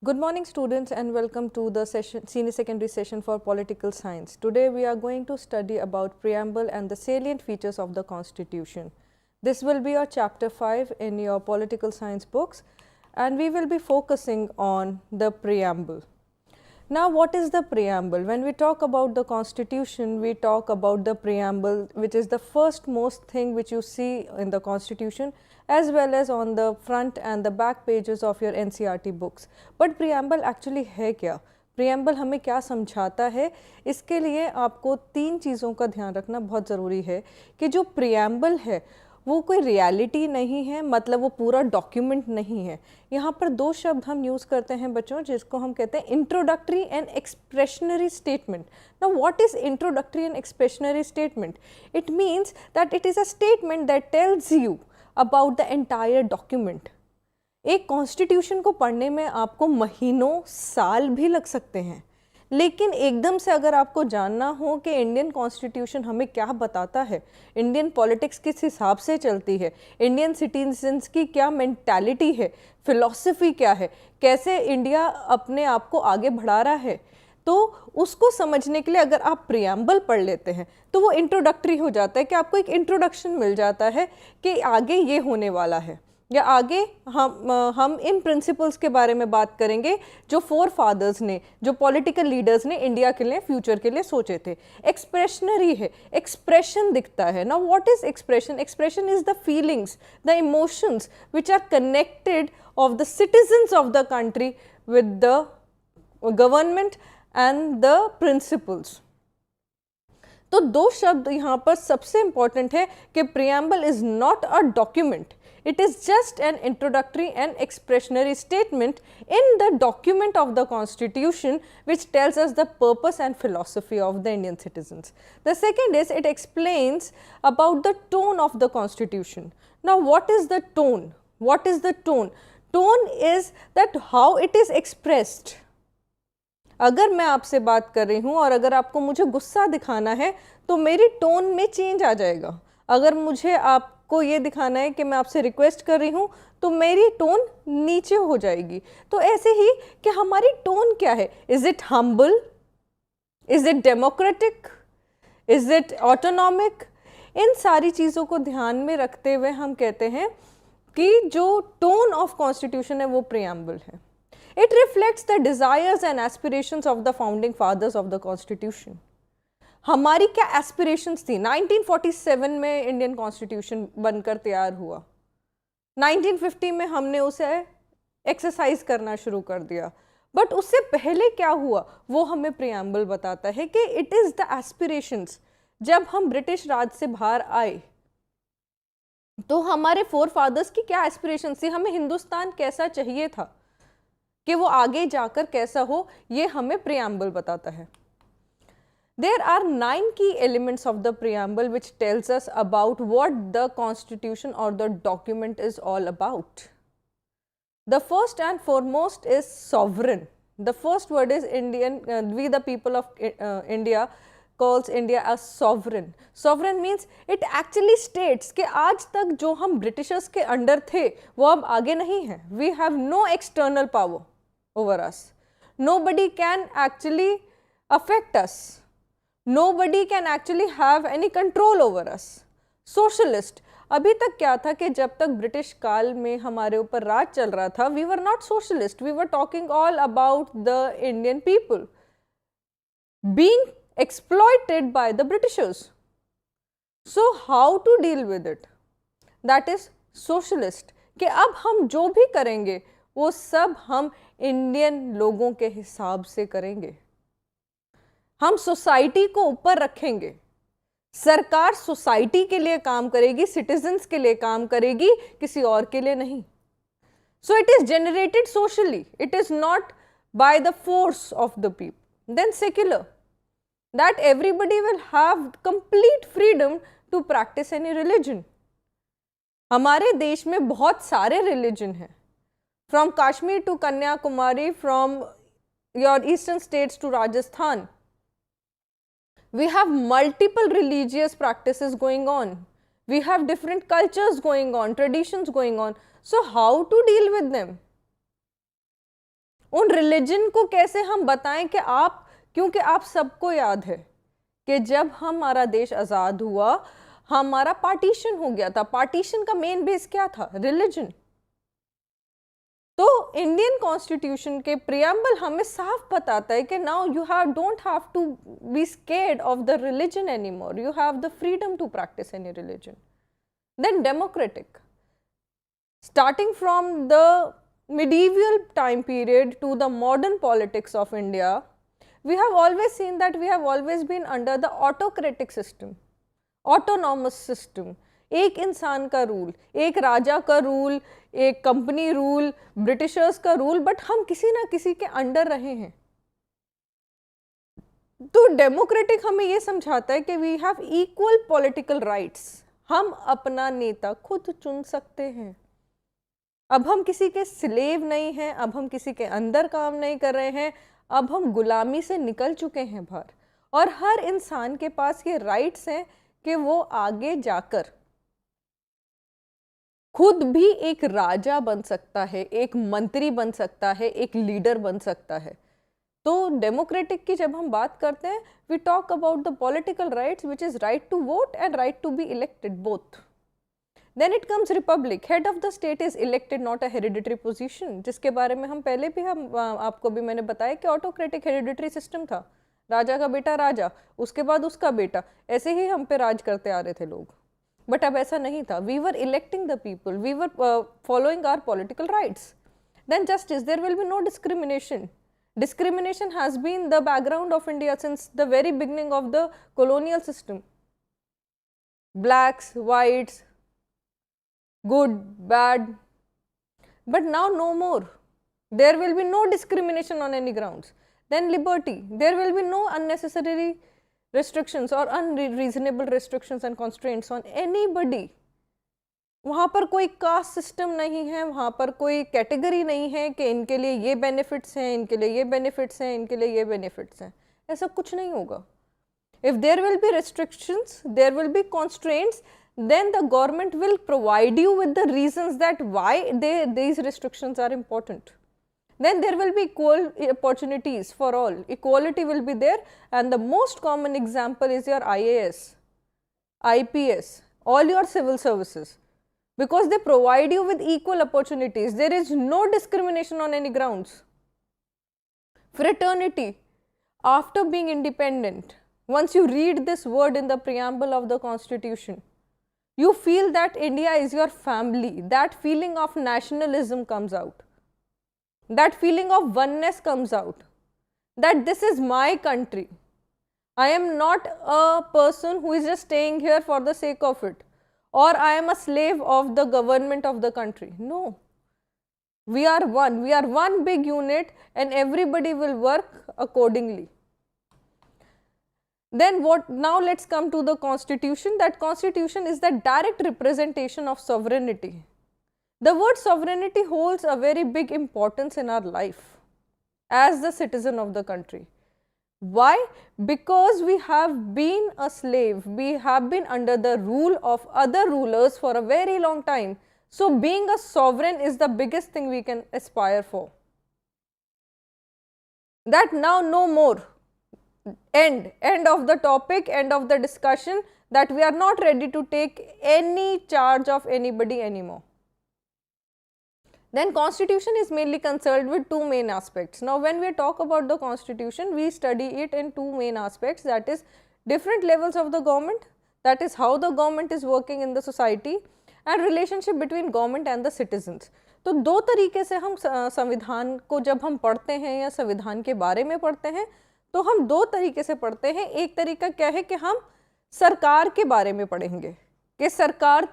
Good morning students and welcome to the senior secondary session for political science. Today we are going to study about preamble and the salient features of the constitution. This will be your chapter 5 in your political science books and we will be focusing on the preamble. Now what is the preamble? When we talk about the constitution, we talk about the preamble, which is the first most thing which you see in the constitution as well as on the front and the back pages of your NCERT books. But preamble actually है क्या? preamble हमें क्या समझाता है? इसके लिए आपको तीन चीज़ों का ध्यान रखना बहुत ज़रूरी है कि जो preamble है वो कोई रियलिटी नहीं है, मतलब वो पूरा डॉक्यूमेंट नहीं है। यहाँ पर दो शब्द हम यूज़ करते हैं बच्चों, जिसको हम कहते हैं introductory and expressionary statement. Now what is introductory and expressionary statement? It means that it is a statement that tells you about the entire document. एक कॉन्स्टिट्यूशन को पढ़ने में आपको महीनों साल भी लग सकते हैं, लेकिन एकदम से अगर आपको जानना हो कि इंडियन कॉन्स्टिट्यूशन हमें क्या बताता है, इंडियन पॉलिटिक्स किस हिसाब से चलती है, इंडियन सिटीजन्स की क्या मेंटालिटी है, फिलॉसफी क्या है, कैसे इंडिया अपने आप को आगे बढ़ा रहा है, तो उसको समझने के लिए अगर आप प्रियम्बल पढ़ लेते हैं तो वो इंट्रोडक्टरी हो जाता है कि आपको एक इंट्रोडक्शन मिल जाता है कि आगे ये होने वाला है या आगे हम इन प्रिंसिपल्स के बारे में बात करेंगे जो फोर फादर्स ने, जो पॉलिटिकल लीडर्स ने इंडिया के लिए, फ्यूचर के लिए सोचे थे। एक्सप्रेशनरी है, एक्सप्रेशन दिखता है। Now what is expression? Expression is the feelings, the emotions which are connected of the citizens of the country with the government and the principles. तो दो शब्द यहाँ पर सबसे इंपॉर्टेंट है कि preamble is not a document, it is just an introductory and expressionary statement in the document of the constitution which tells us the purpose and philosophy of the Indian citizens. The second is it explains about the tone of the constitution. Now what is the tone? What is the tone? Tone is that how it is expressed. अगर मैं आपसे बात कर रही हूँ और अगर आपको मुझे गुस्सा दिखाना है तो मेरी टोन में चेंज आ जाएगा। अगर मुझे आपको ये दिखाना है कि मैं आपसे रिक्वेस्ट कर रही हूँ तो मेरी टोन नीचे हो जाएगी। तो ऐसे ही कि हमारी टोन क्या है? Is it humble? Is it democratic? Is it autonomic? इन सारी चीज़ों को ध्यान में रखते हुए हम कहते हैं कि जो टोन ऑफ कॉन्स्टिट्यूशन है वो प्रियम्बल है। It reflects the desires and aspirations of the founding fathers of the constitution. हमारी क्या एस्पिरेशंस थी? 1947 में इंडियन कॉन्स्टिट्यूशन बनकर तैयार हुआ, 1950 में हमने उसे एक्सरसाइज करना शुरू कर दिया, बट उससे पहले क्या हुआ वो हमें प्रियम्बल बताता है कि इट इज़ द एस्पिरेशंस। जब हम ब्रिटिश राज से बाहर आए तो हमारे फोर फादर्स की क्या एस्पिरेशंस थी, हमें हिंदुस्तान कैसा चाहिए था, कि वो आगे जाकर कैसा हो, ये हमें प्रियम्बल बताता है। There are 9 key elements of the preamble which tells us about what the constitution or the document is all about. The first and foremost is sovereign. The first word is Indian, we the people of India calls India as sovereign. Sovereign means it actually states कि आज तक जो हम Britishers के under थे वो अब आगे नहीं है। We have no external power over us. Nobody can actually affect us. Nobody can actually have any control over us. Socialist, अभी तक क्या था कि जब तक ब्रिटिश काल में हमारे ऊपर राज चल रहा था, we were not socialist. We were talking all about the Indian people being exploited by the Britishers. So how to deal with it? That is socialist. कि अब हम जो भी करेंगे वो सब हम इंडियन लोगों के हिसाब से करेंगे, हम सोसाइटी को ऊपर रखेंगे, सरकार सोसाइटी के लिए काम करेगी, सिटीजन्स के लिए काम करेगी, किसी और के लिए नहीं। So it is generated socially, it is not by the force of the people. Then secular, that everybody will have complete freedom to practice any religion. हमारे देश में बहुत सारे रिलीजन हैं, from Kashmir to Kanyakumari, from your eastern states to Rajasthan. We have multiple religious practices going on. We have different cultures going on, traditions going on. So how to deal with them? उन religion को कैसे हम बताएं कि आप, क्योंकि आप सबको याद है कि जब हमारा देश आज़ाद हुआ हमारा पार्टीशन हो गया था। पार्टीशन का मेन बेस क्या था? रिलीजन। तो इंडियन कॉन्स्टिट्यूशन के प्रियम्बल हमें साफ बताता है कि now you don't have to be scared of the religion anymore, you have the freedom to practice any religion. Then democratic, starting from the medieval time period to the modern politics of India, we have always seen that we have always been under the autocratic system, autonomous system. एक इंसान का rule, एक राजा का rule, एक company rule, Britishers का rule, but हम किसी ना किसी के अंडर रहे हैं। तो डेमोक्रेटिक हमें ये समझाता है कि we have equal political rights, हम अपना नेता खुद चुन सकते हैं। अब हम किसी के स्लेव नहीं हैं, अब हम किसी के अंदर काम नहीं कर रहे हैं, अब हम गुलामी से निकल चुके हैं बाहर। और हर इंसान के पास ये राइट्स हैं कि वो आगे जाकर खुद भी एक राजा बन सकता है, एक मंत्री बन सकता है, एक लीडर बन सकता है। तो डेमोक्रेटिक की जब हम बात करते हैं, we talk about the political rights which is right to vote and right to be elected, both. Then it comes republic. Head of the state is elected, not a hereditary position, जिसके बारे में हम पहले भी आपको भी मैंने बताया कि ऑटोक्रेटिक हेरिडिटरी सिस्टम था। राजा का बेटा राजा, उसके बाद उसका बेटा, ऐसे ही हम पे राज करते आ रहे थे लोग। बट अब ऐसा नहीं था। We were electing the people, we were following our political rights. Then justice, there will be no discrimination. Discrimination has been the background of India since the very beginning of the colonial system. Blacks, whites, good, bad, but now no more. There will be no discrimination on any grounds. Then liberty, there will be no unnecessary restrictions or unreasonable restrictions and constraints on anybody. वहाँ पर कोई caste system नहीं है, वहाँ पर कोई category नहीं है कि इनके लिए ये बेनिफिट्स हैं, इनके लिए ये बेनिफिट्स हैं, इनके लिए ये बेनिफिट्स हैं, ऐसा कुछ नहीं होगा। If there will be restrictions, there will be constraints, then the government will provide you with the reasons that why these restrictions are important. Then there will be equal opportunities for all, equality will be there, and the most common example is your IAS, IPS, all your civil services. Because they provide you with equal opportunities. There is no discrimination on any grounds. Fraternity, after being independent, once you read this word in the preamble of the Constitution, you feel that India is your family. That feeling of nationalism comes out. That feeling of oneness comes out. That this is my country. I am not a person who is just staying here for the sake of it, or I am a slave of the government of the country. No, we are one big unit, and everybody will work accordingly. Then what? Now let's come to the Constitution. That Constitution is the direct representation of sovereignty. The word sovereignty holds a very big importance in our life as the citizen of the country. Why? Because we have been a slave, we have been under the rule of other rulers for a very long time. So being a sovereign is the biggest thing we can aspire for. That now no more. End of the topic, end of the discussion, that we are not ready to take any charge of anybody anymore. Then Constitution is mainly concerned with two main aspects. Now when we talk about the Constitution, we study it in two main aspects, that is different levels of the government, that is how the government is working in the society, and relationship between government and the citizens. तो दो तरीके से हम संविधान को जब हम पढ़ते हैं या संविधान के बारे में पढ़ते हैं, तो हम दो तरीके से पढ़ते हैं। एक तरीका क्या है कि हम सरकार के बारे में पढ़ेंगे कि सरकार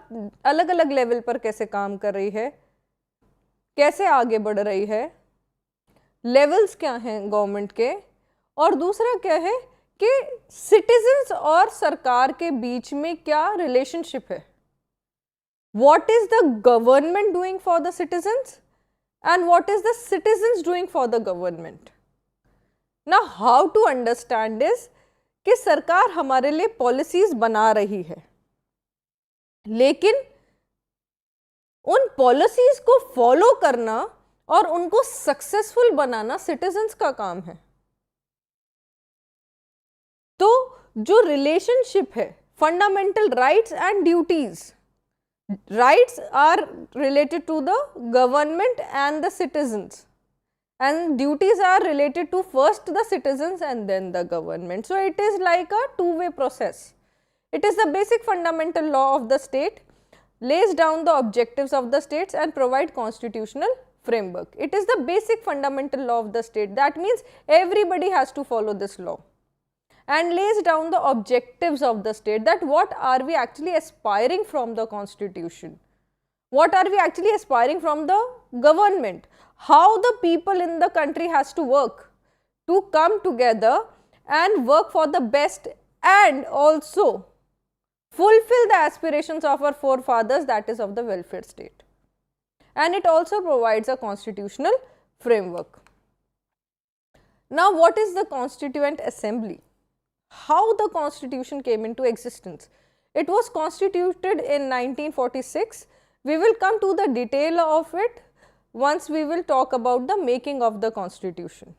अलग अलग लेवल पर कैसे काम कर रही है, कैसे आगे बढ़ रही है, लेवल्स क्या हैं गवर्नमेंट के, और दूसरा क्या है कि सिटीजन्स और सरकार के बीच में क्या रिलेशनशिप है। What is the government doing for the citizens and what is the citizens doing for the government. Now how to understand this कि सरकार हमारे लिए पॉलिसीज बना रही है, लेकिन उन पॉलिसीज को फॉलो करना और उनको सक्सेसफुल बनाना सिटीजन्स का काम है। तो जो रिलेशनशिप है fundamental rights and duties, rights are related to the government and the citizens, and duties are related to first the citizens and then the government. So it is like a two-way process. It is the basic fundamental law of the state, lays down the objectives of the states and provide constitutional framework. It is the basic fundamental law of the state. That means everybody has to follow this law, and lays down the objectives of the state, that what are we actually aspiring from the constitution, what are we actually aspiring from the government, how the people in the country has to work to come together and work for the best and also fulfill the aspirations of our forefathers, that is of the welfare state. And it also provides a constitutional framework. Now what is the Constituent Assembly? How the constitution came into existence? It was constituted in 1946. We will come to the detail of it once we will talk about the making of the constitution.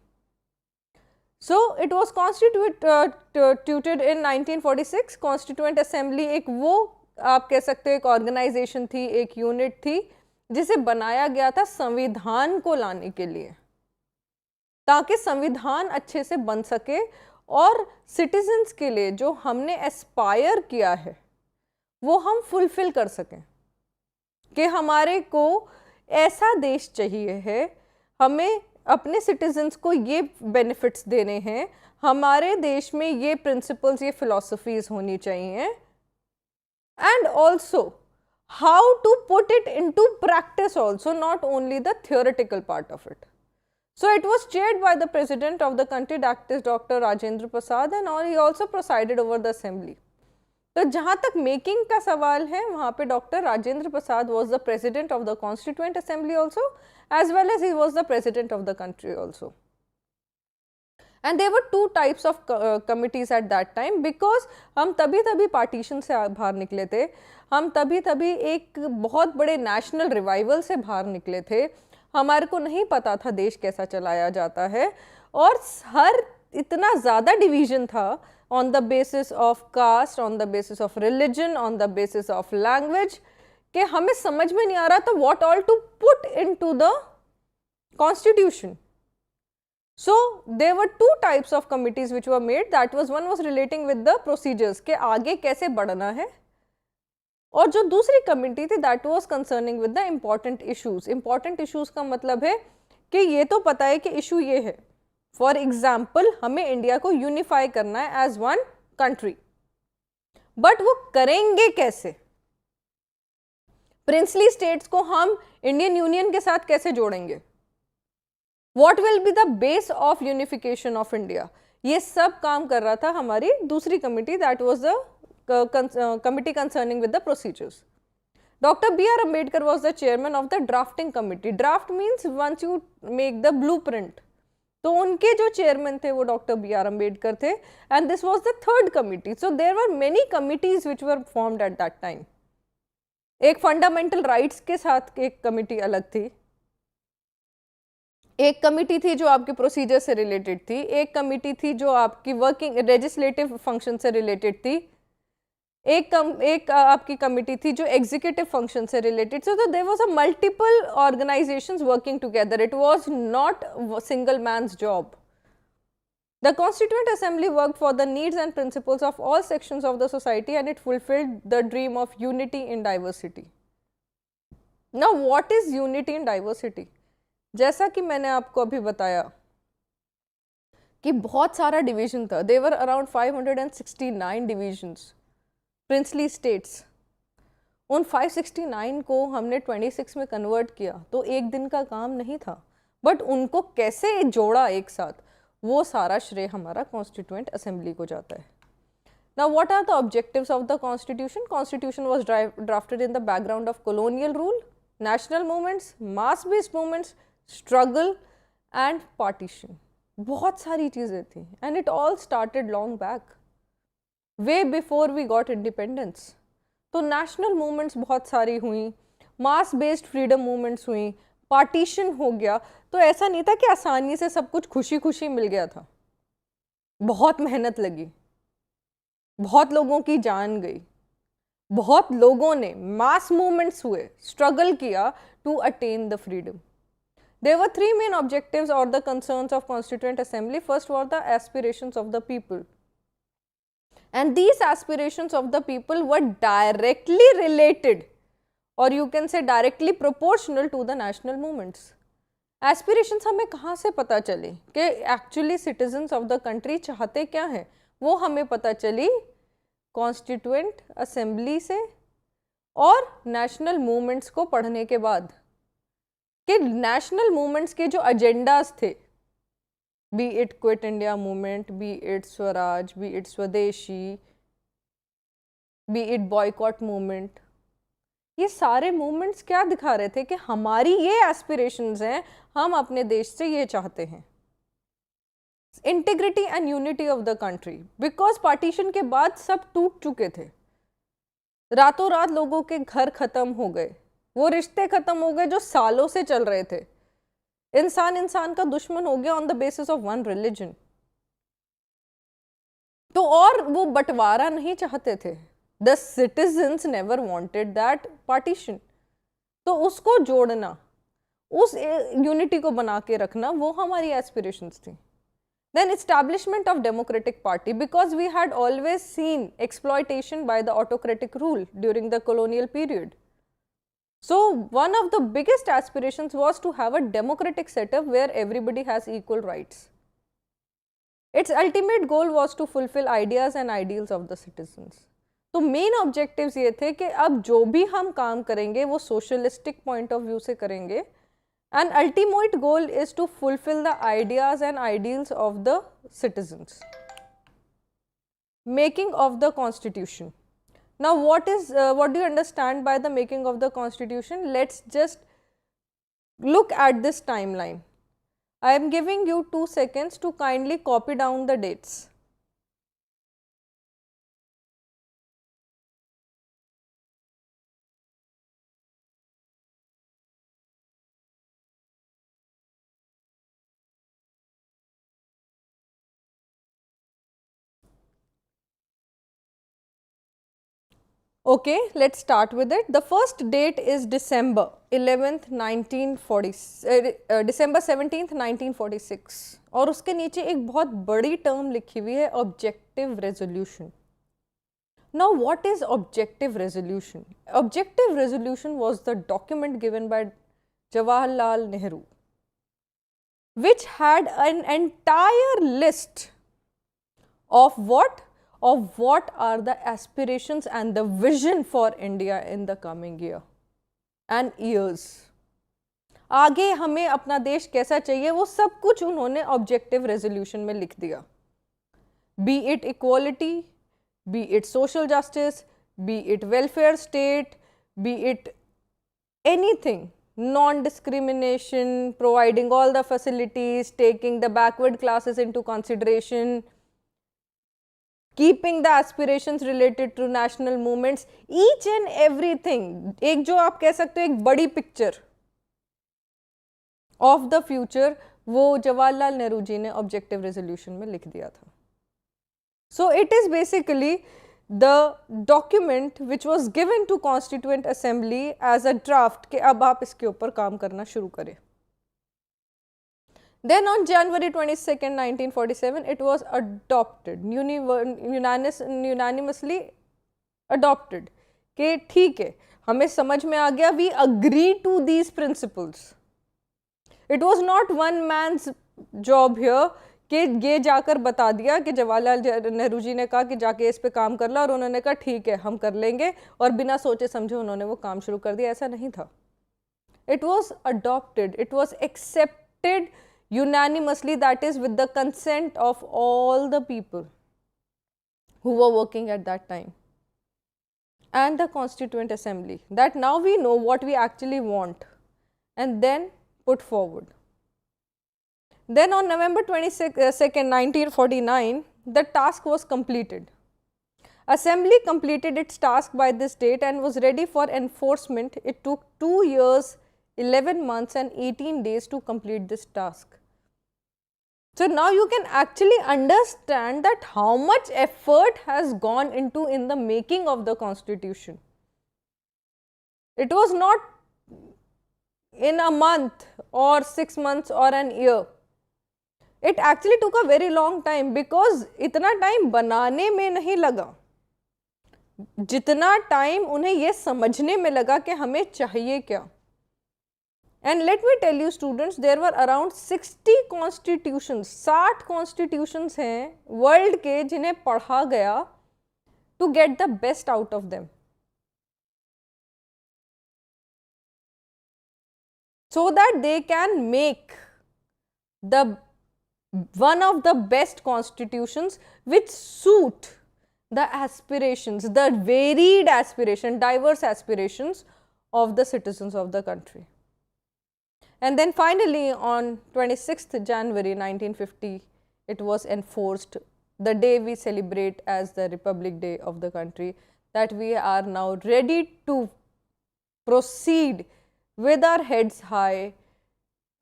So it was constituted in 1946. Constituent Assembly एक वो आप कह सकते हो एक organisation थी, एक unit थी जिसे बनाया गया था संविधान को लाने के लिए, ताकि संविधान अच्छे से बन सके और सिटीजन्स के लिए जो हमने एस्पायर किया है वो हम फुलफिल कर सकें, कि हमारे को ऐसा देश चाहिए है, हमें अपने सिटीजन्स को ये बेनिफिट्स देने हैं, हमारे देश में ये प्रिंसिपल्स, ये फिलॉसफीज होनी चाहिए, and also how to put it into practice also, not only the theoretical part of it. So it was chaired by the president of the country, that is Dr. Rajendra Prasad, and he also presided over the assembly. तो जहाँ तक making का सवाल है वहाँ पे doctor Rajendra Prasad was the president of the Constituent Assembly also, as well as he was the president of the country also. And there were two types of committees at that time, because हम तभी partition से बाहर निकले थे, हम तभी एक बहुत बड़े नेशनल रिवाइवल से बाहर निकले थे, हमारे को नहीं पता था देश कैसा चलाया जाता है, और हर इतना ज़्यादा डिवीज़न था on the basis of caste, on the basis of religion, on the basis of language, कि हमें समझ में नहीं आ रहा था what all to put into the constitution. So there were two types of committees which were made. That was one was relating with the procedures, के आगे कैसे बढ़ना है, और जो दूसरी कमिटी थी that was concerning with the important issues. Important issues का मतलब है कि ये तो पता है कि इशू ये है, फॉर एग्जाम्पल हमें इंडिया को यूनिफाई करना है एज वन कंट्री, बट वो करेंगे कैसे, प्रिंसली स्टेट्स को हम इंडियन यूनियन के साथ कैसे जोड़ेंगे, what will be the base of unification of India, ये सब काम कर रहा था हमारी दूसरी committee, that was the committee concerning with the procedures. Dr. B.R. Ambedkar was the chairman of the drafting committee. Draft means once you make the blueprint. तो उनके जो चेयरमैन थे वो डॉक्टर बी आर अम्बेडकर थे, and this was the third committee. So there were many committees which were formed at that time. एक fundamental rights के साथ एक कमिटी अलग थी, एक कमिटी थी जो आपके प्रोसीजर से रिलेटेड थी, एक कमिटी थी जो आपकी वर्किंग लेजिस्लेटिव फंक्शन से रिलेटेड थी, एक आपकी कमिटी थी जो एग्जीक्यूटिव फंक्शन से related. So there was a multiple organisations working together. It was not single man's job. The Constituent Assembly worked for the needs and principles of all sections of the society, and it fulfilled the dream of unity in diversity. Now what is unity in diversity? जैसा कि मैंने आपको अभी बताया कि बहुत सारा division था. There were around 569 divisions. Princely states, उन 569 को हमने 26 में कन्वर्ट किया, तो एक दिन का काम नहीं था, बट उनको कैसे जोड़ा एक साथ, वो सारा श्रेय हमारा कॉन्स्टिट्यूएंट असेंबली को जाता है. Now what are the objectives of the constitution? Constitution was drafted in the background of colonial rule, national movements, mass based movements, struggle and partition. बहुत सारी चीज़ें थी, and it all started long back, way before we got independence. तो national movements बहुत सारी हुई, mass based freedom movements हुई, partition हो गया, तो ऐसा नहीं था कि आसानी से सब कुछ खुशी खुशी मिल गया था। बहुत मेहनत लगी, बहुत लोगों की जान गई, बहुत लोगों ने, मास मूवमेंट्स हुए, स्ट्रगल किया to attain the freedom. There were three main objectives or the concerns of Constituent Assembly. First were the aspirations of the people. And these aspirations of the people were directly related, or you can say directly proportional to the national movements. Aspirations हमें कहाँ से पता चली कि actually citizens of the country चाहते क्या हैं? वो हमें पता चली Constituent Assembly से और national movements को पढ़ने के बाद कि नेशनल मूवमेंट्स के जो एजेंडाज थे, B it quit India movement, B it Swaraj, B it स्वदेशी, बी इट बॉयकॉट मूवमेंट, ये सारे मूवमेंट्स क्या दिखा रहे थे कि हमारी ये एस्पिरेशंस हैं, हम अपने देश से ये चाहते हैं, integrity and unity of the country. Because partition के बाद सब टूट चुके थे, रातों रात लोगों के घर खत्म हो गए, वो रिश्ते खत्म हो गए जो सालों से चल रहे थे, इंसान इंसान का दुश्मन हो गया on the basis of one religion. तो और वो बंटवारा नहीं चाहते थे, the citizens never wanted that partition. तो उसको जोड़ना, उस यूनिटी को बना के रखना, वो हमारी एस्पिरेशंस थी। Then establishment of democratic party, because we had always seen exploitation by the autocratic rule during the colonial period. So one of the biggest aspirations was to have a democratic setup where everybody has equal rights. Its ultimate goal was to fulfill ideas and ideals of the citizens. तो main objectives ये थे कि अब जो भी हम काम करेंगे वो सोशलिस्टिक पॉइंट ऑफ व्यू से करेंगे, and ultimate goal is to fulfil the ideas and ideals of the citizens. Making of the constitution. Now what do you understand by the making of the constitution? Let's just look at this timeline. I am giving you 2 seconds to kindly copy down the dates. Okay, let's start with it. The first date is December 11th, 1940, December 17th, 1946. और उसके नीचे एक बहुत बड़ी term लिखी हुई है, objective resolution. Now what is objective resolution? Objective resolution was the document given by Jawaharlal Nehru, which had an entire list of what are the aspirations and the vision for India in the coming year and years. आगे हमें अपना देश कैसा चाहिए वो सब कुछ उन्होंने ऑब्जेक्टिव रेजोल्यूशन में लिख दिया. B it equality, B it social justice, B it welfare state, B it anything, non-discrimination, providing all the facilities, taking the backward classes into consideration, keeping the aspirations related to national movements, each and everything. एक जो आप कह सकते हो एक बड़ी picture of the future, वो जवाहरलाल नेहरू जी ने ऑब्जेक्टिव रेजोल्यूशन में लिख दिया था. So it is basically the document which was given to constituent assembly as a draft कि अब आप इसके ऊपर काम करना शुरू करें. Then on January 22nd, 1947, it was adopted, unanimously adopted. कि ठीक है, हमें समझ में आ गया, we agree to these principles. It was not one man's job here कि ये जाकर बता दिया कि जवाहरलाल नेहरू जी ने कहा कि जाके इस पे काम कर ला और उन्होंने कहा ठीक है हम कर लेंगे और बिना सोचे समझे उन्होंने वो काम शुरू कर दिया. ऐसा नहीं था. It was adopted, it was accepted unanimously, that is with the consent of all the people who were working at that time and the Constituent Assembly, that now we know what we actually want and then put forward. Then on November 22nd, 1949, the task was completed. Assembly completed its task by this date and was ready for enforcement. It took 2 years 11 months and 18 days to complete this task. So now you can actually understand that how much effort has gone into in the making of the constitution. It was not in a month or 6 months or an year. It actually took a very long time because इतना time बनाने में नहीं लगा जितना time उन्हें ये समझने में लगा कि हमें चाहिए क्या. And let me tell you students, there were around 60 constitutions, 60 constitutions हैं वर्ल्ड के जिन्हें पढ़ा गया to get the best out of them, so that they can make the one of the best constitutions which suit the aspirations, the varied aspiration, diverse aspirations of the citizens of the country. And then finally on 26th January 1950, it was enforced, the day we celebrate as the Republic Day of the country, that we are now ready to proceed with our heads high,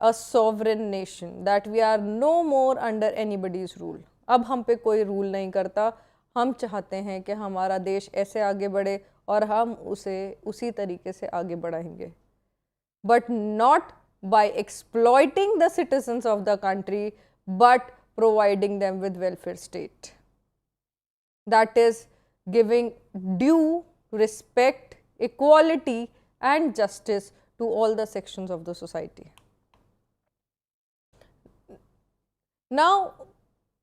a sovereign nation, that we are no more under anybody's rule. अब हम पे कोई rule नहीं करता. हम चाहते हैं कि हमारा देश ऐसे आगे बढ़े और हम उसे उसी तरीके से आगे बढ़ाएंगे, but not by exploiting the citizens of the country, but providing them with welfare state. That is giving due respect, equality and justice to all the sections of the society. Now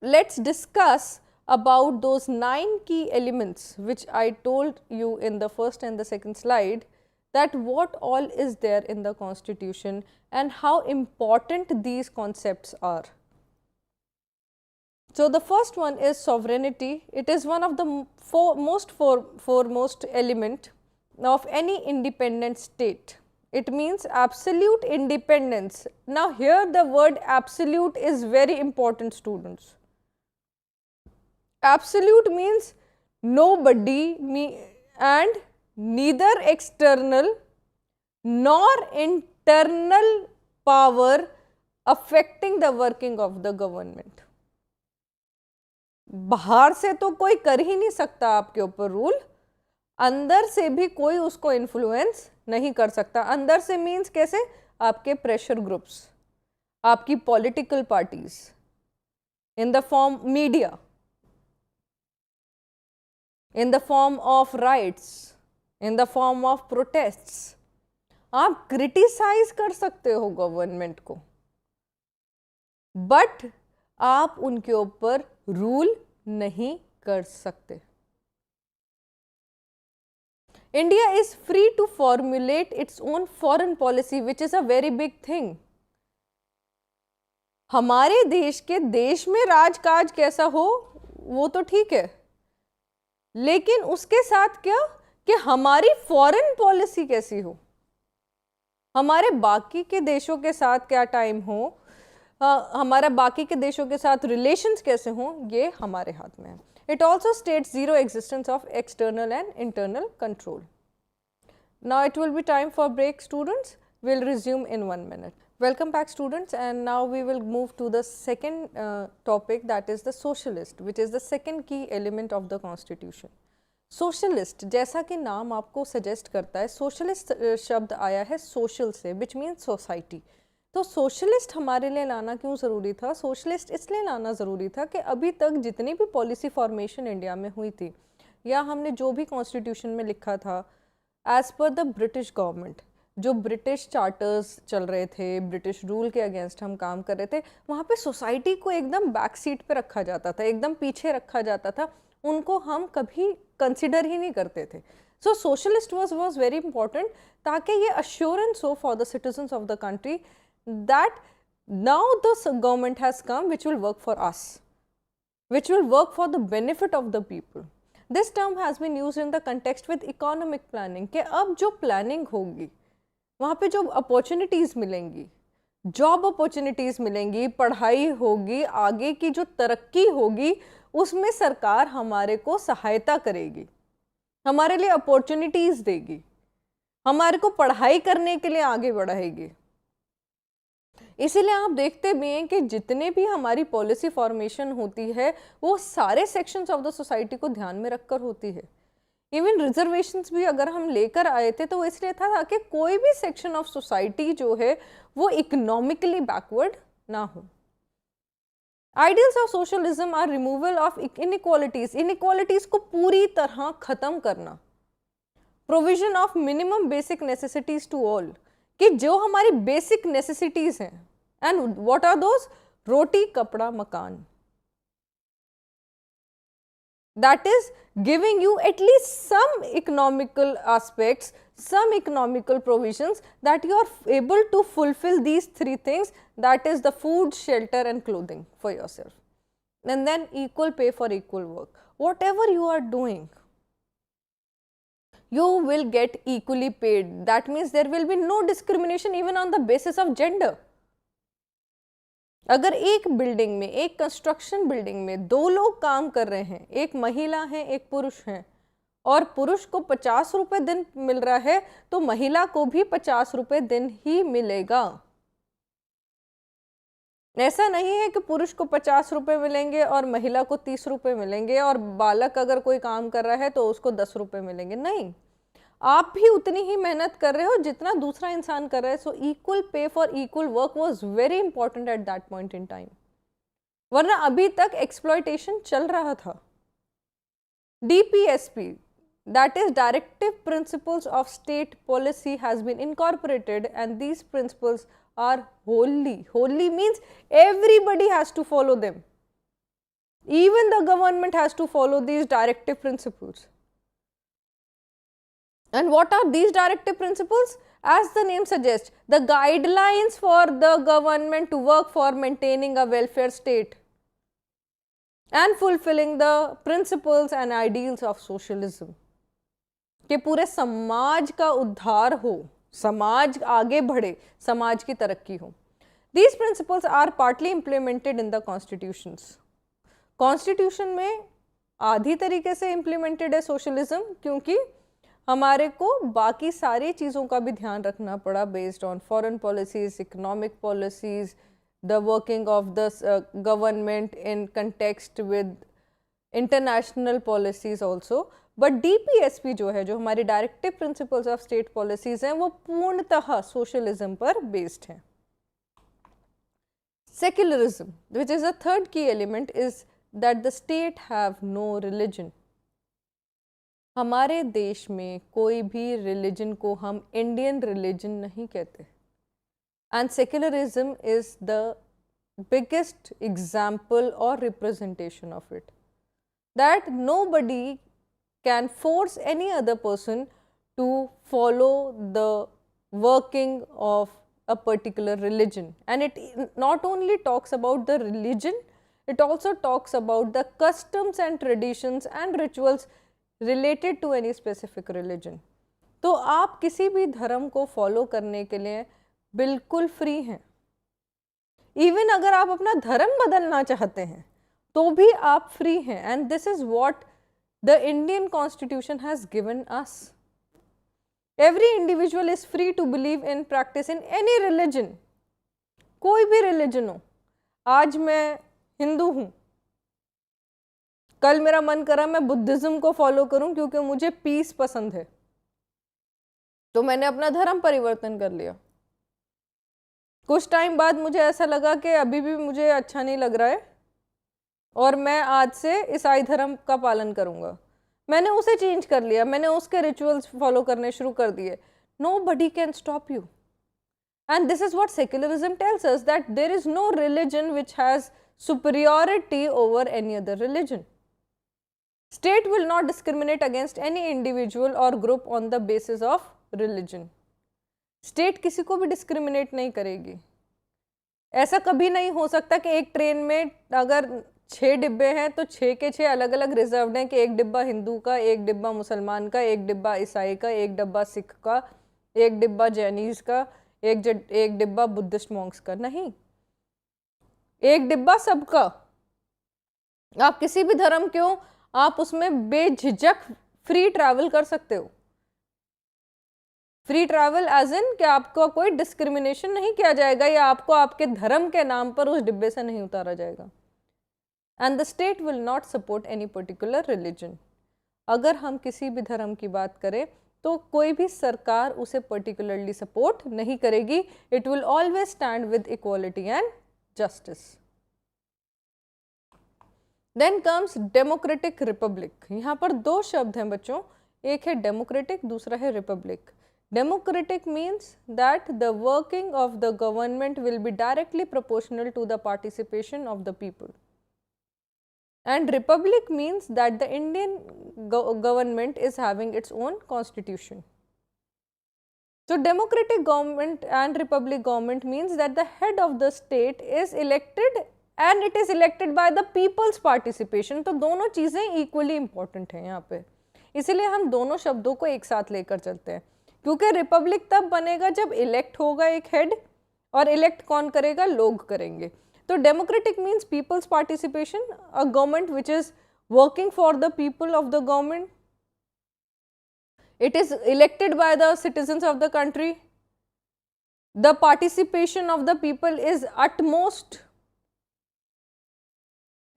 let's discuss about those 9 key elements which I told you in the first and the second slide, that what all is there in the constitution and how important these concepts are. So the first one is sovereignty. It is one of the foremost element of any independent state. It means absolute independence. Now here the word absolute is very important, students. Absolute means nobody and neither external nor internal power affecting the working of the government. बाहर से तो कोई कर ही नहीं सकता आपके ऊपर rule, अंदर से भी कोई उसको इन्फ्लुएंस नहीं कर सकता. अंदर से मीन्स कैसे? आपके प्रेशर ग्रुप्स, आपकी political parties, in the form media, in the form of rights, in the form of protests. आप क्रिटिसाइज कर सकते हो गवर्नमेंट को, बट आप उनके ऊपर रूल नहीं कर सकते. India is free to formulate its own foreign policy, which is a very big thing. हमारे देश में राजकाज कैसा हो वो तो ठीक है, लेकिन उसके साथ क्या कि हमारी फॉरेन पॉलिसी कैसी हो, हमारे बाकी के देशों के साथ क्या टाइम हो, हमारा बाकी के देशों के साथ रिलेशंस कैसे हों, ये हमारे हाथ में है. It also states zero existence of external and internal control. Now it will be time for break, students. We'll resume in 1 minute. Welcome back, students, and now we will move to the second topic, that is the socialist, which is the second key element of the constitution. Socialist, जैसा कि नाम आपको suggest करता है, socialist शब्द आया है social से, which means society. तो सोशलिस्ट हमारे लिए लाना क्यों ज़रूरी था? सोशलिस्ट इसलिए लाना ज़रूरी था कि अभी तक जितनी भी पॉलिसी फॉर्मेशन इंडिया में हुई थी, या हमने जो भी कॉन्स्टिट्यूशन में लिखा था, as per the British government, जो ब्रिटिश चार्टर्स चल रहे थे, ब्रिटिश रूल के अगेंस्ट हम काम कर रहे थे, वहाँ पे सोसाइटी को एकदम बैक सीट पे रखा जाता था, एकदम पीछे रखा जाता था, उनको हम कभी कंसिडर ही नहीं करते थे. सो सोशलिस्ट वॉज वेरी इंपॉर्टेंट, ताकि ये अश्योरेंस हो for the citizens of the country that now the government has come which will work for us, which will work for the benefit of the people. This term has been used in the context with economic planning, कि अब जो planning होगी वहाँ पे जो opportunities मिलेंगी, job opportunities मिलेंगी, पढ़ाई होगी, आगे की जो तरक्की होगी, उसमें सरकार हमारे को सहायता करेगी, हमारे लिए अपॉर्चुनिटीज़ देगी. हमारे को पढ़ाई करने के लिए आगे बढ़ाएगी। इसीलिए आप देखते भी हैं कि जितने भी हमारी पॉलिसी फॉर्मेशन होती है वो सारे सेक्शंस ऑफ द सोसाइटी को ध्यान में रखकर होती है। इवन रिजर्वेशंस भी अगर हम लेकर आए थे तो वो इसलिए था ताकि कोई भी सेक्शन ऑफ सोसाइटी जो है वो इकोनॉमिकली बैकवर्ड ना हो। Ideals of socialism are removal of inequalities, inequalities को पूरी तरह खत्म करना, provision of minimum basic necessities to all, कि जो हमारी बेसिक नेसेसिटीज हैं, एंड व्हाट आर दोज, रोटी कपड़ा मकान, that is giving you at least some economical aspects, some economical provisions that you are able to fulfill these three things, that is the food, shelter and clothing for yourself. And then equal pay for equal work. Whatever you are doing, you will get equally paid. That means there will be no discrimination even on the basis of gender. अगर एक building में, एक construction building में दो लोग काम कर रहे हैं, एक महिला है एक पुरुष है, और पुरुष को 50 रुपए दिन मिल रहा है तो महिला को भी 50 रुपए दिन ही मिलेगा। ऐसा नहीं है कि पुरुष को 50 रुपए मिलेंगे और महिला को 30 रुपए मिलेंगे, और बालक अगर कोई काम कर रहा है तो उसको 10 रुपए मिलेंगे। नहीं, आप भी उतनी ही मेहनत कर रहे हो जितना दूसरा इंसान कर रहा है। So equal pay for equal work was very important at that point in time, वरना अभी तक एक्सप्लॉयटेशन चल रहा था। DPSP, that is Directive Principles of State Policy, has been incorporated, and these principles are wholly, wholly means everybody has to follow them. Even the government has to follow these directive principles. And what are these directive principles? As the name suggests, the guidelines for the government to work for maintaining a welfare state and fulfilling the principles and ideals of socialism. कि पूरे समाज का उद्धार हो, समाज आगे बढ़े, समाज की तरक्की हो। These principles are partly implemented in the constitutions. Constitution में आधी तरीके से implemented है socialism, क्योंकि हमारे को बाकी सारी चीज़ों का भी ध्यान रखना पड़ा, based on foreign policies, economic policies, the working of the government in context with international policies also. But DPSP जो है, जो हमारी directive principles of state policies हैं, वो पूर्णतः सोशलिज्म पर बेस्ड है। Secularism, which is a third key element, is that the state have no religion. हमारे देश में कोई भी रिलीजन को हम इंडियन रिलीजन नहीं कहते, and secularism is the biggest example और representation of it, that nobody can force any other person to follow the working of a particular religion. And it not only talks about the religion, it also talks about the customs and traditions and rituals related to any specific religion. तो आप किसी भी धर्म को follow करने के लिए बिल्कुल फ्री हैं। इवन अगर आप अपना धर्म बदलना चाहते हैं तो भी आप फ्री हैं, and this is what the Indian constitution has given us. Every individual is free to believe in practice in any religion, कोई भी religion हो। आज मैं हिंदू हूँ, कल मेरा मन करा मैं बुद्धिज्म को फॉलो करूं क्योंकि मुझे पीस पसंद है, तो मैंने अपना धर्म परिवर्तन कर लिया। कुछ टाइम बाद मुझे ऐसा लगा कि अभी भी मुझे अच्छा नहीं लग रहा है और मैं आज से ईसाई धर्म का पालन करूंगा, मैंने उसे चेंज कर लिया, मैंने उसके रिचुअल्स फॉलो करने शुरू कर दिए। Nobody can stop you, and this is what secularism tells us, that there is no religion which has superiority over any other religion. State will not discriminate against any individual or group on the basis of religion. State किसी को भी discriminate नहीं करेगी। ऐसा कभी नहीं हो सकता कि एक ट्रेन में अगर 6 डिब्बे हैं तो 6 के 6 अलग अलग रिजर्व्ड हैं, कि एक डिब्बा हिंदू का, एक डिब्बा मुसलमान का, एक डिब्बा ईसाई का, एक डिब्बा सिख का, एक डिब्बा जैनीज का, एक डिब्बा बुद्धिस्ट मॉन्क्स का। नहीं, एक डिब्बा सबका। आप किसी भी धर्म के हो, आप उसमें बेझिझक फ्री ट्रैवल कर सकते हो। फ्री ट्रैवल एज इन कि आपको कोई डिस्क्रिमिनेशन नहीं किया जाएगा या आपको आपके धर्म के नाम पर उस डिब्बे से नहीं उतारा जाएगा। And the state will not support any particular religion. अगर हम किसी भी धर्म की बात करें तो कोई भी सरकार उसे पर्टिकुलरली सपोर्ट नहीं करेगी। It will always stand with equality and justice. Then comes democratic republic. यहाँ पर दो शब्द हैं बच्चों, एक है डेमोक्रेटिक, दूसरा है Republic. Democratic means that the working of the government will be directly proportional to the participation of the people. And republic means that the Indian government is having its own constitution. So democratic government and republic government means that the head of the state is elected and it is elected by the people's participation. तो दोनों चीज़ें equally important हैं यहाँ पे, इसीलिए हम दोनों शब्दों को एक साथ लेकर चलते हैं, क्योंकि रिपब्लिक तब बनेगा जब इलेक्ट होगा एक हेड, और इलेक्ट कौन करेगा, लोग करेंगे। तो democratic means peoples participation, a government which is working for the people of the government, it is elected by the citizens of the country, the participation of the people is utmost,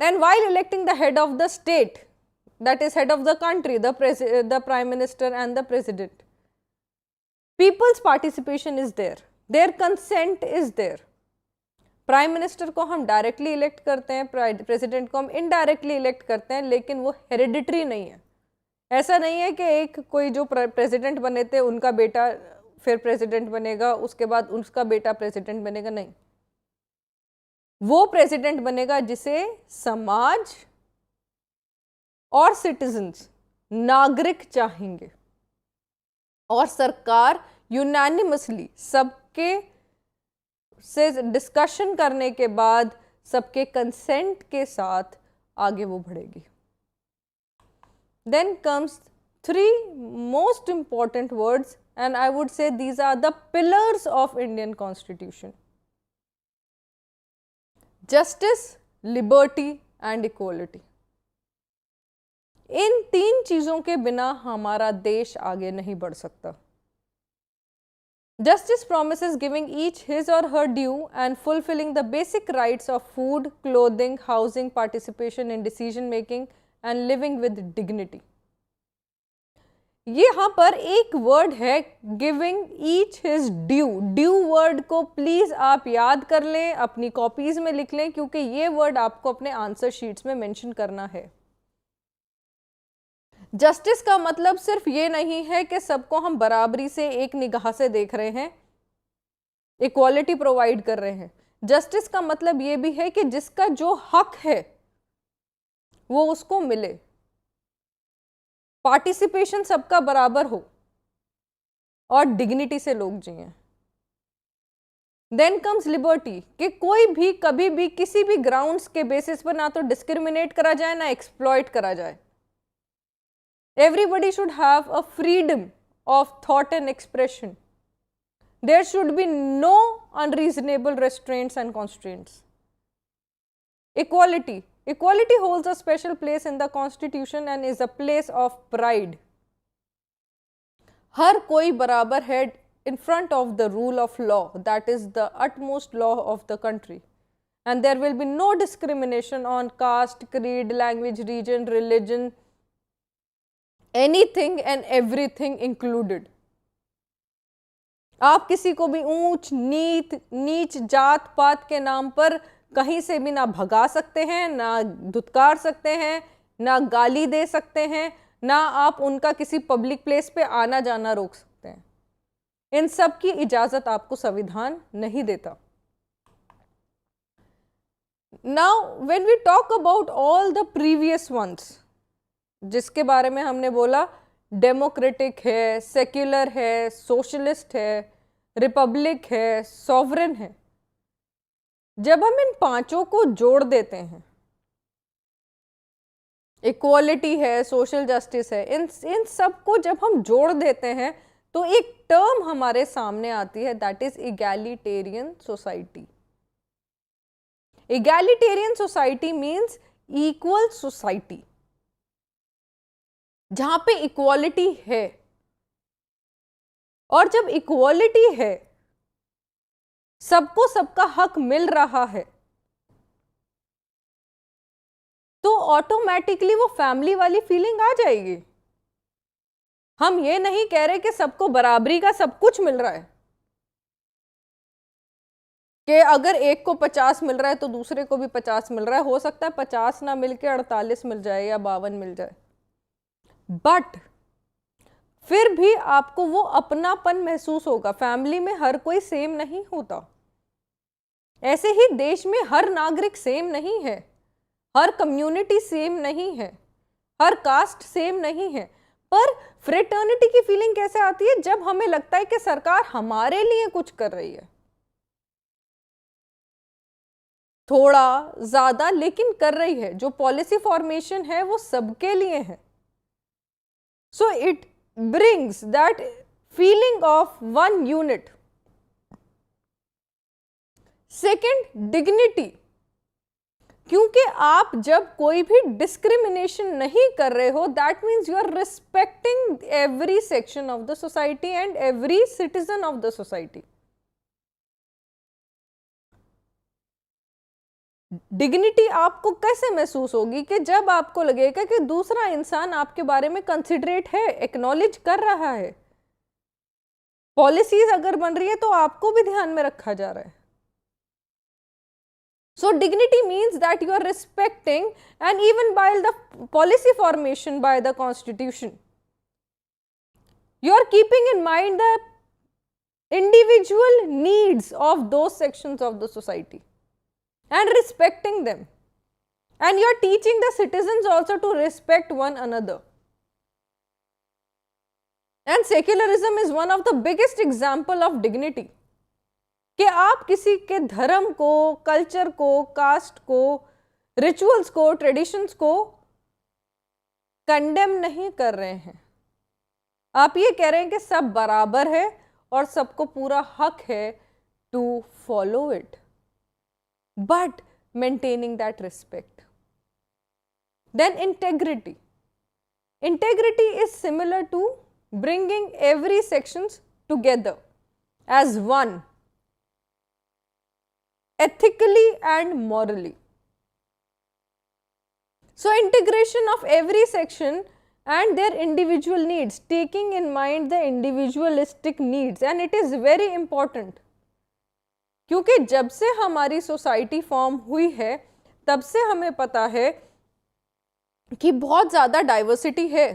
and while electing the head of the state, that is head of the country, the prime minister and the president, people's participation is there, their consent is there. Prime minister को हम directly elect करते हैं, president को हम indirectly elect करते हैं, लेकिन वो हेरिडिटरी नहीं है। ऐसा नहीं है कि एक कोई जो प्रेसिडेंट बने थे उनका बेटा फिर प्रेसिडेंट बनेगा, उसके बाद उसका बेटा प्रेसिडेंट बनेगा, नहीं। वो प्रेसिडेंट बनेगा जिसे समाज और सिटीजन्स, नागरिक चाहेंगे, और सरकार यूनानिमसली सबके से डिस्कशन करने के बाद सबके कंसेंट के साथ आगे वो बढ़ेगी। Then comes three most important words and I would say these are the pillars of Indian constitution: justice, liberty and equality. इन तीन चीजों के बिना हमारा देश आगे नहीं बढ़ सकता। Justice promises giving each his or her due and fulfilling the basic rights of food, clothing, housing, participation in decision making and living with dignity. यहाँ पर एक वर्ड है giving each his due. Due word को please आप याद कर लें, अपनी कॉपीज में लिख लें, क्योंकि ये वर्ड आपको अपने आंसर शीट्स में मेंशन करना है। जस्टिस का मतलब सिर्फ ये नहीं है कि सबको हम बराबरी से एक निगाह से देख रहे हैं, इक्वालिटी प्रोवाइड कर रहे हैं। जस्टिस का मतलब ये भी है कि जिसका जो हक है वो उसको मिले, पार्टिसिपेशन सबका बराबर हो और डिग्निटी से लोग जिएं। देन कम्स लिबर्टी, कि कोई भी कभी भी किसी भी ग्राउंड्स के बेसिस पर ना तो डिस्क्रिमिनेट करा जाए ना एक्सप्लॉइट करा जाए। Everybody should have a freedom of thought and expression. There should be no unreasonable restraints and constraints. Equality. Equality holds a special place in the Constitution and is a place of pride. हर कोई बराबर है in front of the rule of law, that is the utmost law of the country. And there will be no discrimination on caste, creed, language, region, religion, anything and everything included. आप किसी को भी ऊंच नीच जात पात के नाम पर कहीं से भी ना भगा सकते हैं, ना धुतकार सकते हैं, ना गाली दे सकते हैं, ना आप उनका किसी पब्लिक प्लेस पे आना जाना रोक सकते हैं। इन सब की इजाजत आपको संविधान नहीं देता। Now when we talk about all the previous ones, जिसके बारे में हमने बोला डेमोक्रेटिक है, सेक्युलर है, सोशलिस्ट है, रिपब्लिक है, सॉवरेन है, जब हम इन पांचों को जोड़ देते हैं, इक्वालिटी है, सोशल जस्टिस है, इन सब को जब हम जोड़ देते हैं तो एक टर्म हमारे सामने आती है, that is egalitarian society. Egalitarian society means equal society, जहां पे इक्वालिटी है और जब इक्वालिटी है, सबको सबका हक मिल रहा है, तो ऑटोमेटिकली वो फैमिली वाली फीलिंग आ जाएगी। हम ये नहीं कह रहे कि सबको बराबरी का सब कुछ मिल रहा है, कि अगर एक को 50 मिल रहा है तो दूसरे को भी 50 मिल रहा है। हो सकता है 50 ना मिल के 48 मिल जाए या 52 मिल जाए, बट फिर भी आपको वो अपनापन महसूस होगा। फैमिली में हर कोई सेम नहीं होता, ऐसे ही देश में हर नागरिक सेम नहीं है, हर कम्युनिटी सेम नहीं है, हर कास्ट सेम नहीं है। पर फ्रेटर्निटी की फीलिंग कैसे आती है? जब हमें लगता है कि सरकार हमारे लिए कुछ कर रही है, थोड़ा ज्यादा लेकिन कर रही है। जो पॉलिसी फॉर्मेशन है वो सबके लिए है। So it brings that feeling of one unit. Second, dignity, क्योंकि आप जब कोई भी डिस्क्रिमिनेशन नहीं कर रहे हो, that means you are respecting every section of the society and every citizen of the society. Dignity आपको कैसे महसूस होगी? कि जब आपको लगेगा कि दूसरा इंसान आपके बारे में कंसिडरेट है, एक्नॉलेज कर रहा है। पॉलिसीज अगर बन रही है तो आपको भी ध्यान में रखा जा रहा है। So dignity means that you are respecting, and even while the policy formation by the constitution, you are keeping in mind the individual needs of those sections of the society and respecting them, and you are teaching the citizens also to respect one another. And secularism is one of the biggest example of dignity, कि आप किसी के धर्म को, culture को, cast को, rituals को, traditions को कंडेम नहीं कर रहे हैं। आप ये कह रहे हैं कि सब बराबर है और सबको पूरा हक है to follow it, but maintaining that respect. Then integrity. Integrity is similar to bringing every sections together as one, ethically and morally. So integration of every section and their individual needs, taking in mind the individualistic needs, and it is very important, क्योंकि जब से हमारी society form हुई है तब से हमें पता है कि बहुत ज़्यादा डाइवर्सिटी है।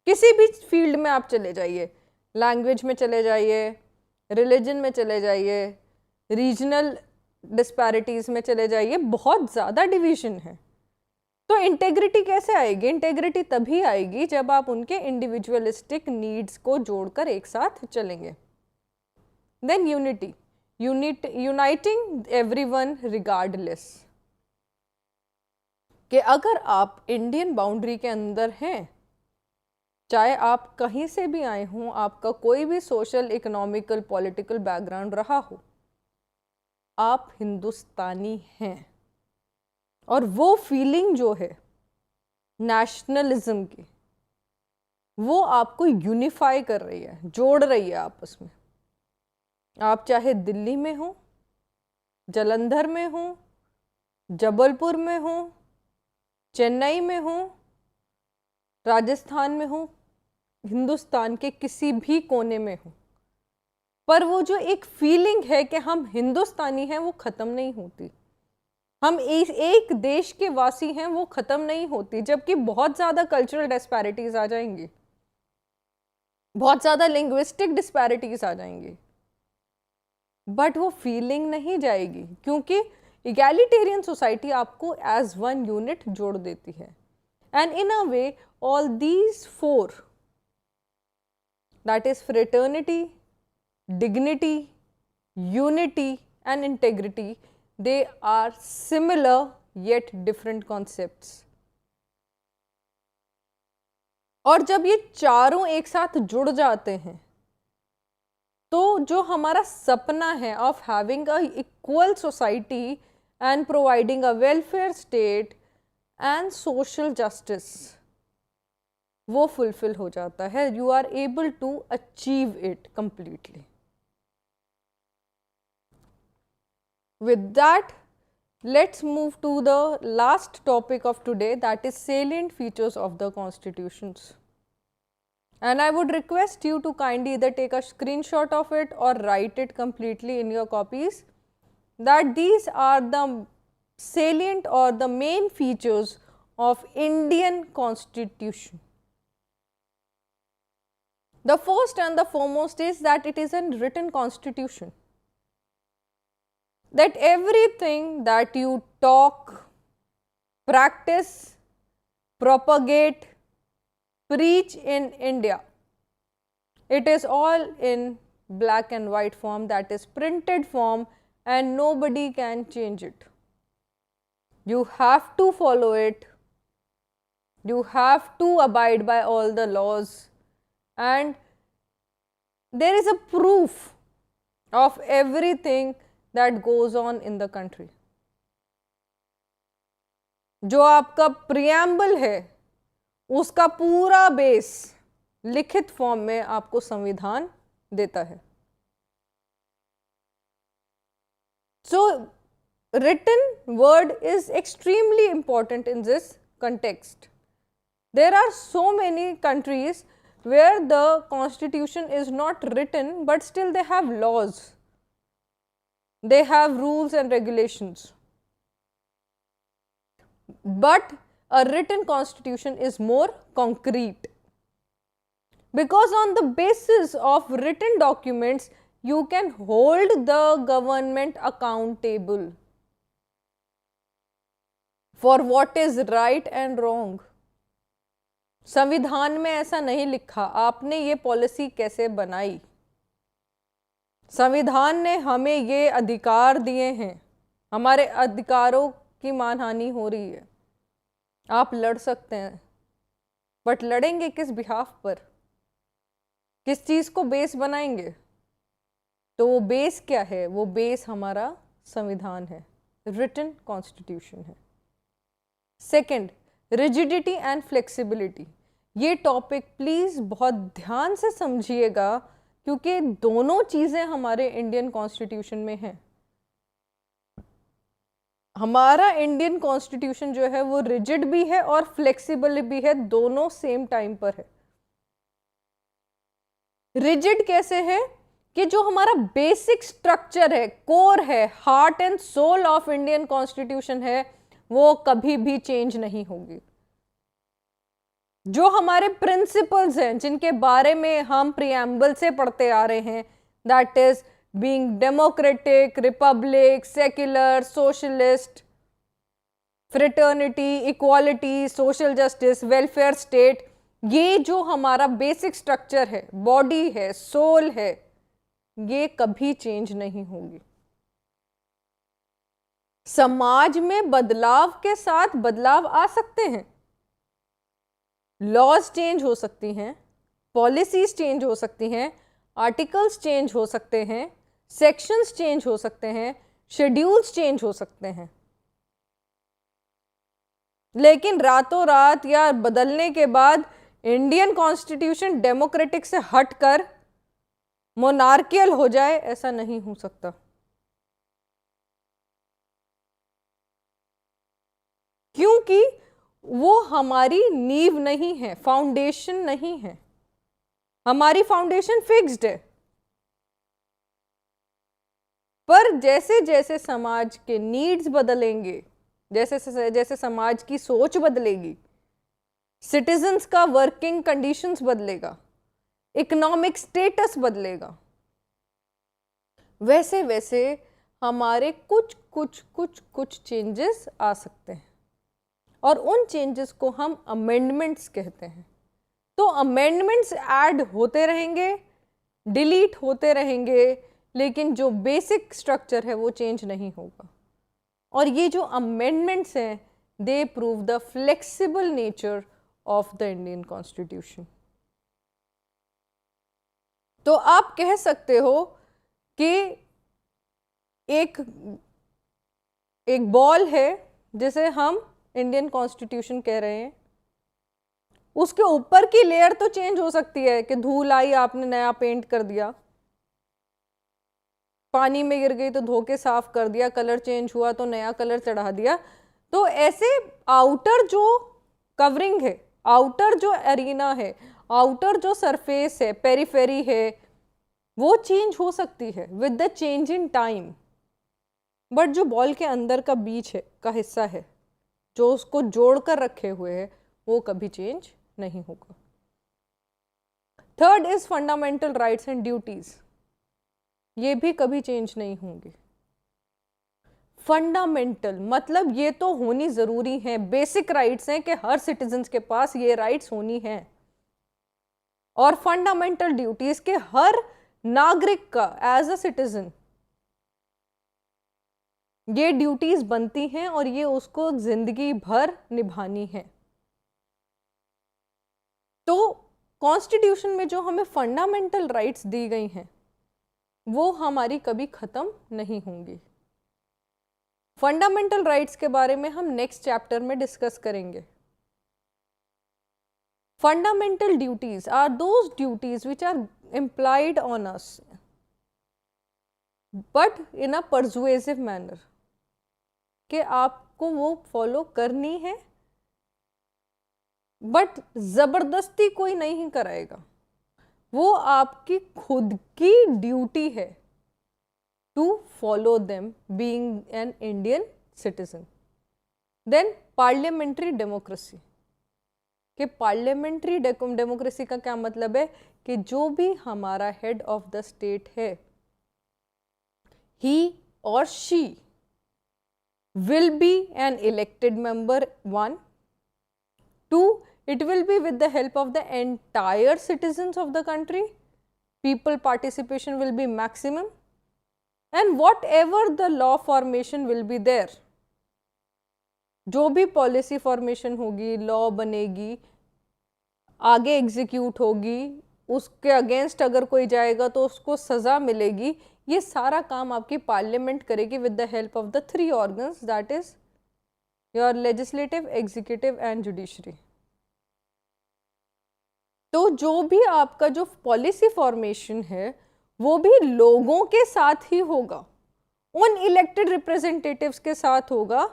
किसी भी फील्ड में आप चले जाइए, लैंग्वेज में चले जाइए, रिलीजन में चले जाइए, रीजनल डिस्पैरिटीज में चले जाइए, बहुत ज़्यादा डिवीजन है। तो इंटेग्रिटी कैसे आएगी? इंटेग्रिटी तभी आएगी जब आप उनके इंडिविजुअलिस्टिक नीड्स को जोड़कर एक साथ चलेंगे। Than unity, uniting everyone regardless, कि अगर आप इंडियन बाउंड्री के अंदर हैं, चाहे आप कहीं से भी आए हों, आपका कोई भी सोशल, इकोनॉमिकल, पॉलिटिकल बैकग्राउंड रहा हो, आप हिंदुस्तानी हैं। और वो फीलिंग जो है नेशनलिज्म की, वो आपको यूनिफाई कर रही है, जोड़ रही है आपस में। आप चाहे दिल्ली में हो, जालंधर में हो, जबलपुर में हो, चेन्नई में हो, राजस्थान में हो, हिंदुस्तान के किसी भी कोने में हो, पर वो जो एक फीलिंग है कि हम हिंदुस्तानी हैं वो ख़त्म नहीं होती। हम एक देश के वासी हैं वो ख़त्म नहीं होती। जबकि बहुत ज़्यादा कल्चरल डिस्पैरिटीज़ आ जाएंगी, बहुत ज़्यादा लिंग्विस्टिक डिस्पैरिटीज़ आ जाएंगी, बट वो फीलिंग नहीं जाएगी, क्योंकि इगैलिटेरियन सोसाइटी आपको एज वन यूनिट जोड़ देती है। And in a way all these four, that is fraternity, dignity, unity and integrity, they are similar yet different concepts. और जब ये चारों एक साथ जुड़ जाते हैं तो जो हमारा सपना है of having a equal society and providing a welfare state and social justice, वो फुलफिल हो जाता है, you are able to achieve it completely. With that, let's move to the last topic of today, that is salient features of the constitutions. And I would request you to kindly either take a screenshot of it or write it completely in your copies, that these are the salient or the main features of Indian constitution. The first and the foremost is that it is a written constitution. That everything that you talk, practice, propagate, preach in India, it is all in black and white form, that is printed form, and nobody can change it. You have to follow it, you have to abide by all the laws, and there is a proof of everything that goes on in the country. जो आपका preamble है उसका पूरा base लिखित form में आपको संविधान देता है. So written word is extremely important in this context. There are so many countries where the constitution is not written, but still they have laws. They have rules and regulations, but a written constitution is more concrete, because on the basis of written documents you can hold the government accountable for what is right and wrong. संविधान में ऐसा नहीं लिखा आपने ये policy कैसे बनाई, संविधान ने हमें ये अधिकार दिए हैं, हमारे अधिकारों की मानहानि हो रही है, आप लड़ सकते हैं, बट लड़ेंगे किस बिहाफ पर, किस चीज़ को बेस बनाएंगे? तो वो बेस क्या है? वो बेस हमारा संविधान है, रिटन कॉन्स्टिट्यूशन है. Second, rigidity and flexibility. ये टॉपिक प्लीज़ बहुत ध्यान से समझिएगा, क्योंकि दोनों चीज़ें हमारे इंडियन कॉन्स्टिट्यूशन में हैं. हमारा इंडियन कॉन्स्टिट्यूशन जो है वो रिजिड भी है और फ्लेक्सिबल भी है, दोनों सेम टाइम पर है. रिजिड कैसे है कि जो हमारा बेसिक स्ट्रक्चर है, कोर है, heart and soul of Indian constitution है, वो कभी भी चेंज नहीं होगी. जो हमारे प्रिंसिपल्स हैं जिनके बारे में हम प्रीएम्बल से पढ़ते आ रहे हैं, that is being democratic, Republic, secular, socialist, fraternity, equality, social justice, welfare state, ये जो हमारा बेसिक स्ट्रक्चर है, बॉडी है, सोल है, ये कभी चेंज नहीं होगी. समाज में बदलाव के साथ बदलाव आ सकते हैं, लॉज चेंज हो सकती हैं, पॉलिसीज चेंज हो सकती हैं, आर्टिकल्स चेंज हो सकते हैं, सेक्शंस चेंज हो सकते हैं, शेड्यूल्स चेंज हो सकते हैं, लेकिन रातों रात या बदलने के बाद इंडियन कॉन्स्टिट्यूशन डेमोक्रेटिक से हटकर मोनार्कियल हो जाए, ऐसा नहीं हो सकता. क्योंकि वो हमारी नींव नहीं है, फाउंडेशन नहीं है. हमारी फाउंडेशन फिक्स्ड है, पर जैसे जैसे समाज के नीड्स बदलेंगे, जैसे जैसे समाज की सोच बदलेगी, सिटीजन्स का वर्किंग कंडीशंस बदलेगा, इकोनॉमिक स्टेटस बदलेगा, वैसे वैसे हमारे कुछ चेंजेस आ सकते हैं, और उन चेंजेस को हम अमेंडमेंट्स कहते हैं. तो अमेंडमेंट्स ऐड होते रहेंगे, डिलीट होते रहेंगे, लेकिन जो बेसिक स्ट्रक्चर है वो चेंज नहीं होगा. और ये जो अमेंडमेंट्स हैं, they prove the flexible nature of the Indian constitution. तो आप कह सकते हो कि एक बॉल है जिसे हम इंडियन कॉन्स्टिट्यूशन कह रहे हैं, उसके ऊपर की लेयर तो चेंज हो सकती है कि धूल आई आपने नया पेंट कर दिया, पानी में गिर गई तो धो के साफ कर दिया, कलर चेंज हुआ तो नया कलर चढ़ा दिया। तो ऐसे आउटर जो कवरिंग है, आउटर जो एरिना है, आउटर जो सरफेस है, पेरीफेरी है, वो चेंज हो सकती है with the change in time, but जो बॉल के अंदर का बीच है का हिस्सा है जो उसको जोड़ कर रखे हुए है वो कभी चेंज नहीं होगा। Third is fundamental rights and duties, ये भी कभी चेंज नहीं होंगे। फंडामेंटल मतलब ये तो होनी जरूरी है, बेसिक राइट्स हैं कि हर सिटीजन्स के पास ये राइट्स होनी है। और फंडामेंटल ड्यूटीज के हर नागरिक का एज अ सिटीजन ये ड्यूटीज बनती हैं और ये उसको जिंदगी भर निभानी है। तो कॉन्स्टिट्यूशन में जो हमें फंडामेंटल राइट्स दी गई हैं वो हमारी कभी खत्म नहीं होंगी। फंडामेंटल राइट्स के बारे में हम नेक्स्ट चैप्टर में डिस्कस करेंगे। Fundamental duties are those duties which are implied on us but in a persuasive manner, कि आपको वो फॉलो करनी है बट जबरदस्ती कोई नहीं कराएगा, वो आपकी खुद की ड्यूटी है to follow them being an Indian citizen. Then parliamentary democracy, कि पार्लियामेंट्री डेमोक्रेसी का क्या मतलब है कि जो भी हमारा हेड ऑफ द स्टेट है he or she will be an elected member, 1. 2. It will be with the help of the entire citizens of the country. People participation will be maximum and whatever the law formation will be there, जो भी policy formation होगी, law बनेगी, आगे execute होगी, उसके against अगर कोई जाएगा तो उसको सज़ा मिलेगी, ये सारा काम आपकी पार्लियामेंट करेगी with the help of the 3 organs, that is your legislative, executive and judiciary. तो जो भी आपका जो पॉलिसी फॉर्मेशन है वो भी लोगों के साथ ही होगा, उन इलेक्टेड रिप्रेजेंटेटिव्स के साथ होगा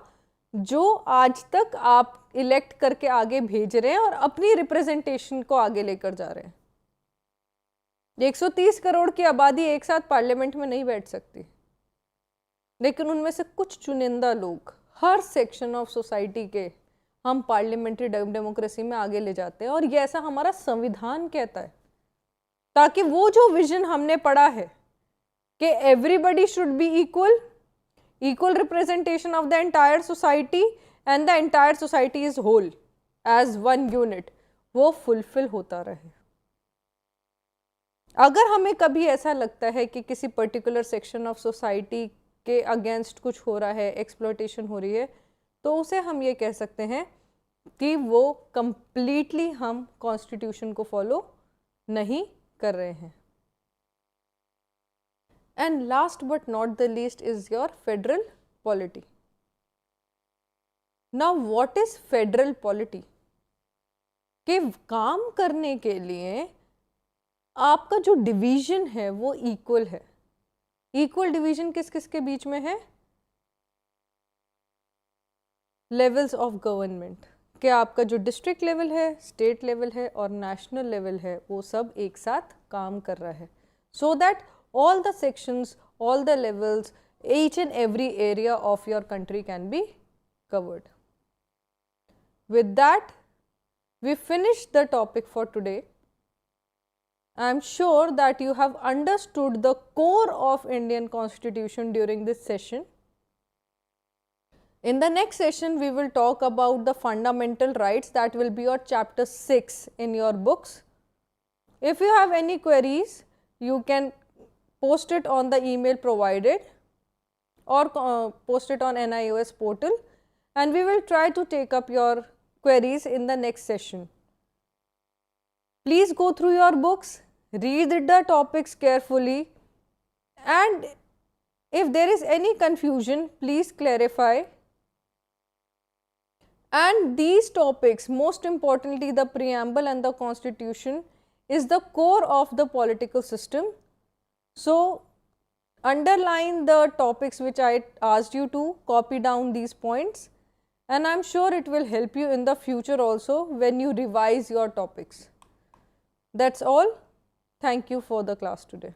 जो आज तक आप इलेक्ट करके आगे भेज रहे हैं और अपनी रिप्रेजेंटेशन को आगे लेकर जा रहे हैं। 130 करोड़ की आबादी एक साथ पार्लियामेंट में नहीं बैठ सकती, लेकिन उनमें से कुछ चुनिंदा लोग हर सेक्शन ऑफ सोसाइटी के हम पार्लियामेंट्री डेमोक्रेसी में आगे ले जाते हैं और ये ऐसा हमारा संविधान कहता है, ताकि वो जो विजन हमने पढ़ा है कि everybody should be equal, equal representation of the entire society and the entire society is whole as one unit, वो फुलफिल होता रहे। अगर हमें कभी ऐसा लगता है कि किसी पर्टिकुलर सेक्शन ऑफ सोसाइटी के अगेंस्ट कुछ हो रहा है, एक्सप्लॉयटेशन हो रही है, तो उसे हम ये कह सकते हैं कि वो कंप्लीटली हम कॉन्स्टिट्यूशन को फॉलो नहीं कर रहे हैं। And last but not the least is your federal polity. Now what is federal polity? कि काम करने के लिए आपका जो डिवीजन है वो इक्वल है। इक्वल डिवीजन किस किस के बीच में है? लेवल्स ऑफ गवर्नमेंट, कि आपका जो डिस्ट्रिक्ट लेवल है, स्टेट लेवल है और नेशनल लेवल है वो सब एक साथ काम कर रहा है, so that all the sections, all the levels, each and every area of your country can be covered. With that, we finish the topic for today. I am sure that you have understood the core of Indian Constitution during this session. In the next session, we will talk about the fundamental rights, that will be your chapter 6 in your books. If you have any queries, you can post it on the email provided or post it on NIOS portal, and we will try to take up your queries in the next session. Please go through your books, read the topics carefully, and if there is any confusion, please clarify. And these topics, most importantly the preamble and the constitution, is the core of the political system. So, underline the topics which I asked you to, copy down these points, and I am sure it will help you in the future also when you revise your topics. That's all. Thank you for the class today.